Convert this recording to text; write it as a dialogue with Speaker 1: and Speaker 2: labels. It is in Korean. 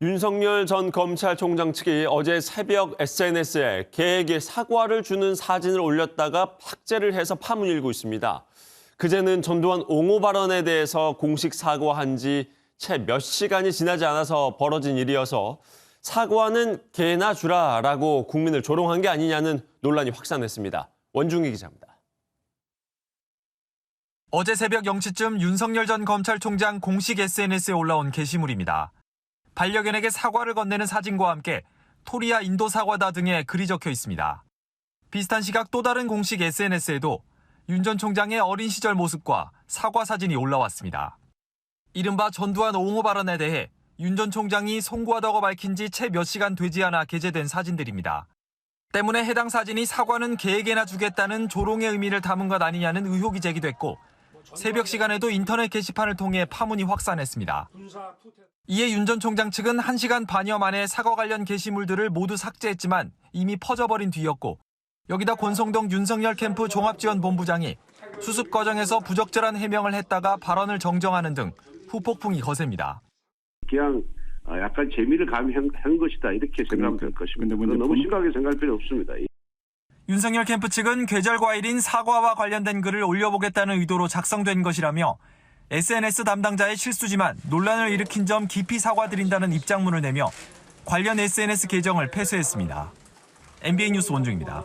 Speaker 1: 윤석열 전 검찰총장 측이 어제 새벽 SNS에 개에게 사과를 주는 사진을 올렸다가 삭제를 해서 파문이 일고 있습니다. 그제는 전두환 옹호 발언에 대해서 공식 사과한 지 채 몇 시간이 지나지 않아서 벌어진 일이어서 사과는 개나 주라라고 국민을 조롱한 게 아니냐는 논란이 확산했습니다. 원중희 기자입니다.
Speaker 2: 어제 새벽 0시쯤 윤석열 전 검찰총장 공식 SNS에 올라온 게시물입니다. 반려견에게 사과를 건네는 사진과 함께 토리아 인도 사과다 등의 글이 적혀 있습니다. 비슷한 시각 또 다른 공식 SNS에도 윤 전 총장의 어린 시절 모습과 사과 사진이 올라왔습니다. 이른바 전두환 옹호 발언에 대해 윤 전 총장이 송구하다고 밝힌 지 채 몇 시간 되지 않아 게재된 사진들입니다. 때문에 해당 사진이 사과는 개에게나 주겠다는 조롱의 의미를 담은 것 아니냐는 의혹이 제기됐고 새벽 시간에도 인터넷 게시판을 통해 파문이 확산했습니다. 이에 윤 전 총장 측은 1시간 반여 만에 사과 관련 게시물들을 모두 삭제했지만 이미 퍼져버린 뒤였고 여기다 권성동 윤석열 캠프 종합지원본부장이 수습 과정에서 부적절한 해명을 했다가 발언을 정정하는 등 후폭풍이 거셉니다.
Speaker 3: 그냥 약간 재미를 가미한 것이다 이렇게 생각하면 될 것입니다. 너무 심각하게 생각할 필요 없습니다.
Speaker 2: 윤석열 캠프 측은 계절 과일인 사과와 관련된 글을 올려보겠다는 의도로 작성된 것이라며 SNS 담당자의 실수지만 논란을 일으킨 점 깊이 사과드린다는 입장문을 내며 관련 SNS 계정을 폐쇄했습니다. MBN 뉴스 원중입니다.